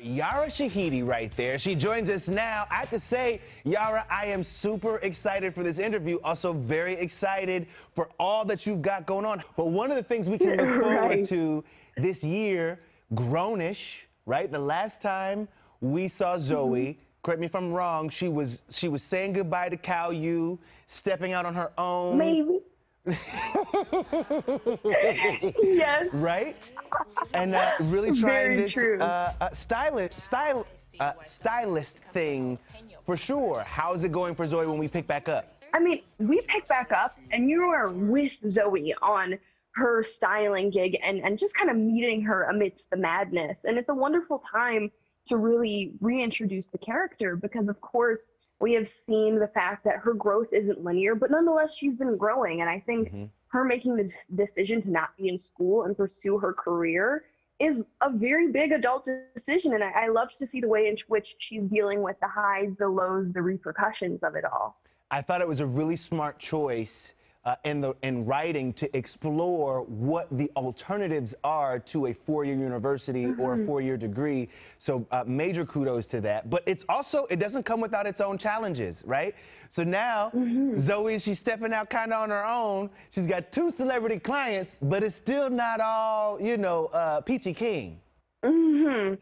Yara Shahidi right there. She joins us now. I have to say, Yara, I am super excited for this interview. Also very excited for all that you've got going on. But one of the things we can look forward to this year, Grownish, right? The last time we saw Zoey, correct me if I'm wrong, she was saying goodbye to Cal U, stepping out on her own. Maybe. Yes. Right? And really trying Very this true. stylist thing for sure. How's it going for Zoey when we pick back up? I mean, we pick back up and you are with Zoey on her styling gig and just kind of meeting her amidst the madness. And it's a wonderful time to really reintroduce the character because, of course, we have seen the fact that her growth isn't linear, but nonetheless, she's been growing. And I think her making this decision to not be in school and pursue her career is a very big adult decision. And I love to see the way in which she's dealing with the highs, the lows, the repercussions of it all. I thought it was a really smart choice in writing to explore what the alternatives are to a four-year university or a four-year degree. So major kudos to that. But it's also, it doesn't come without its own challenges, right? So now Zoey, she's stepping out kind of on her own. She's got 2 celebrity clients, but it's still not all, you know, peachy keen. No,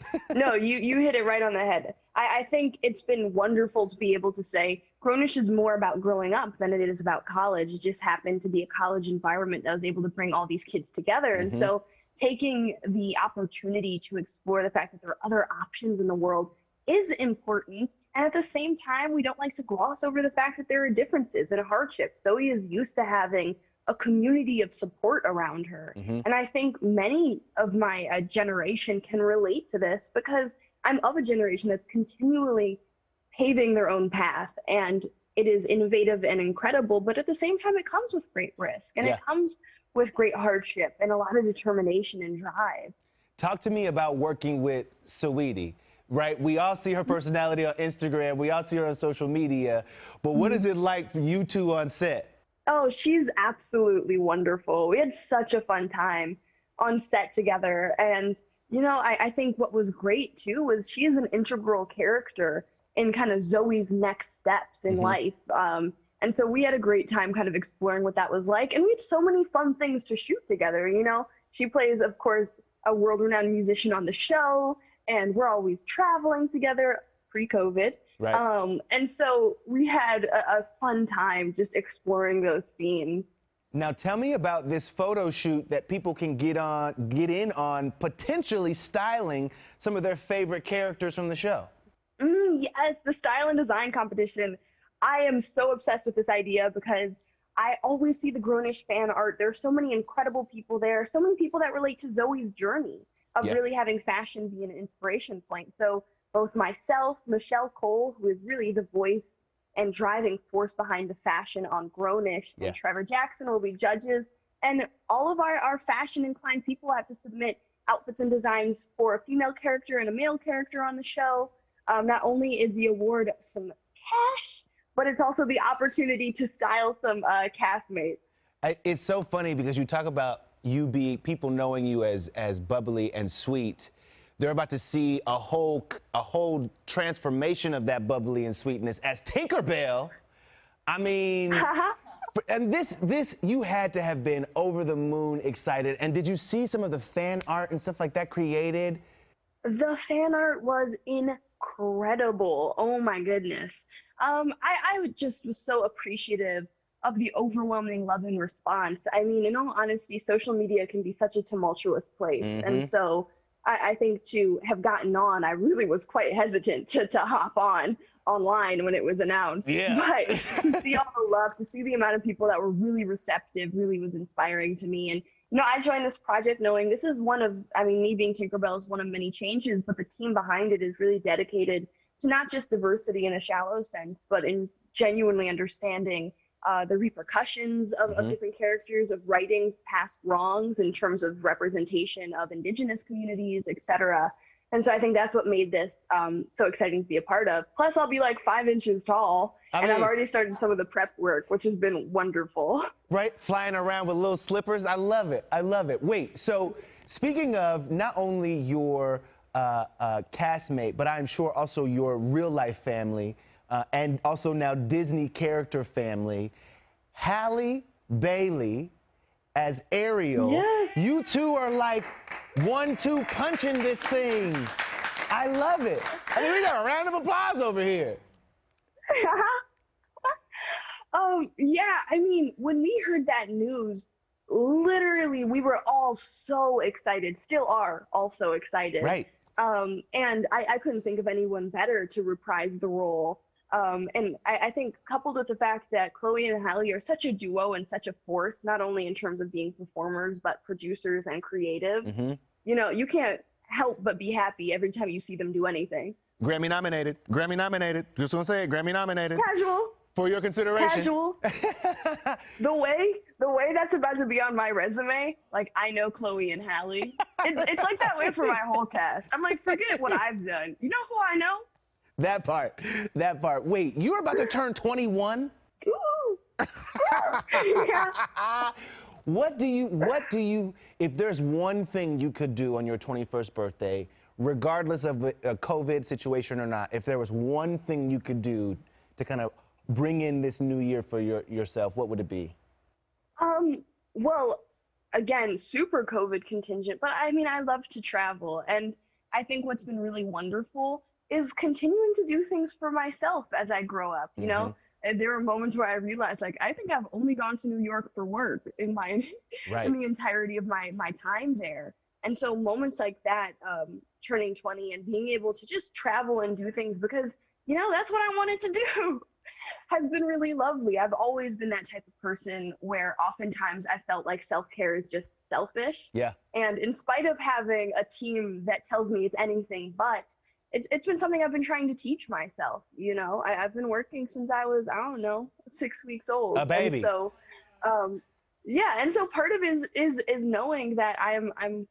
you hit it right on the head. I think it's been wonderful to be able to say Grownish is more about growing up than it is about college. It just happened to be a college environment that was able to bring all these kids together. And so taking the opportunity to explore the fact that there are other options in the world is important. And at the same time, we don't like to gloss over the fact that there are differences and hardships. Zoey is used to having a community of support around her. And I think many of my generation can relate to this because I'm of a generation that's continually paving their own path, and it is innovative and incredible, but at the same time, it comes with great risk, and it comes with great hardship and a lot of determination and drive. Talk to me about working with Saweetie, right? We all see her personality on Instagram, we all see her on social media, but what is it like for you two on set? Oh, she's absolutely wonderful. We had such a fun time on set together, and you know, I think what was great too was she is an integral character in kind of Zoey's next steps in life. And so we had a great time kind of exploring what that was like. And we had so many fun things to shoot together. You know, she plays, of course, a world-renowned musician on the show, and we're always traveling together pre-COVID. Right. And so we had a fun time just exploring those scenes. Now tell me about this photo shoot that people can get in on potentially styling some of their favorite characters from the show. Yes, the style and design competition. I am so obsessed with this idea because I always see the Grownish fan art. There's so many incredible people there, so many people that relate to Zoey's journey of really having fashion be an inspiration point. So both myself, Michelle Cole, who is really the voice and driving force behind the fashion on Grownish, and Trevor Jackson will be judges. And all of our fashion-inclined people have to submit outfits and designs for a female character and a male character on the show. Not only is the award some cash, but it's also the opportunity to style some castmates. It's so funny because you talk about people knowing you as bubbly and sweet. They're about to see a whole transformation of that bubbly and sweetness as Tinkerbell. I mean, and this you had to have been over the moon excited. And did you see some of the fan art and stuff like that created? The fan art was incredible. Oh my goodness. I just was so appreciative of the overwhelming love and response. I mean, in all honesty, social media can be such a tumultuous place. And so I think to have gotten on, I really was quite hesitant to hop online when it was announced. But to see all the love, to see the amount of people that were really receptive really was inspiring to me. And, you know, I joined this project knowing this is one of, I mean, me being Tinkerbell is one of many changes, but the team behind it is really dedicated to not just diversity in a shallow sense, but in genuinely understanding the repercussions of different characters, of righting past wrongs in terms of representation of indigenous communities, etc. And so I think that's what made this so exciting to be a part of. Plus, I'll be like 5 inches tall, and I've already started some of the prep work, which has been wonderful. Right, flying around with little slippers. I love it. I love it. Wait, so speaking of not only your castmate, but I'm sure also your real life family, and also now Disney character family, Halle Bailey as Ariel. Yes. You two are like 1-2 punching this thing. I love it. I mean, we got a round of applause over here. Yeah, I mean, when we heard that news, literally, we were all so excited, still are all so excited. Right. And I couldn't think of anyone better to reprise the role. And I think coupled with the fact that Chloe and Halle are such a duo and such a force, not only in terms of being performers, but producers and creatives, you know, you can't help but be happy every time you see them do anything. Grammy nominated. Grammy nominated. Just gonna say it. Grammy nominated. Casual. For your consideration. Casual. The way that's about to be on my resume, like I know Chloe and Halle. It's like that way for my whole cast. I'm like, forget what I've done. You know who I know? That part. That part. Wait, you're about to turn 21? Ooh. Yeah. What do you, if there's one thing you could do on your 21st birthday, regardless of a COVID situation or not, if there was one thing you could do to kind of bring in this new year for yourself, what would it be? Well, again, super COVID contingent, but I mean, I love to travel. And I think what's been really wonderful is continuing to do things for myself as I grow up, you know? And there were moments where I realized, like, I think I've only gone to New York for work in my, in the entirety of my time there. And so moments like that, turning 20 and being able to just travel and do things because, you know, that's what I wanted to do, has been really lovely. I've always been that type of person where oftentimes I felt like self-care is just selfish. Yeah. And in spite of having a team that tells me it's anything but, it's been something I've been trying to teach myself. You know, I've been working since I was, I don't know, 6 weeks old. A baby. And so, yeah. And so part of it is knowing that I'm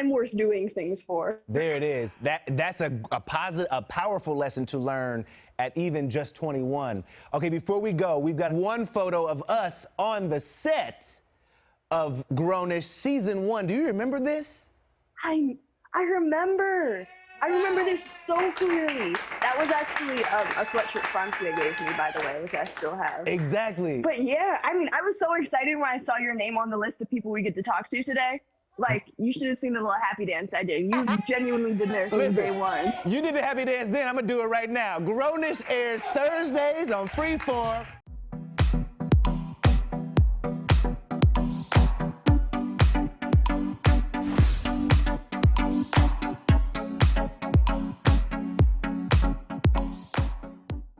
worth doing things for. There it is. That's a powerful lesson to learn at even just 21. Okay, before we go, we've got one photo of us on the set of Grownish season 1. Do you remember this? I remember. I remember this so clearly. That was actually a sweatshirt Francia gave me, by the way, which I still have. Exactly. But yeah, I mean, I was so excited when I saw your name on the list of people we get to talk to today. Like, you should have seen the little happy dance I did. You genuinely been there since day one. You did the happy dance then. I'm going to do it right now. Grownish airs Thursdays on Freeform.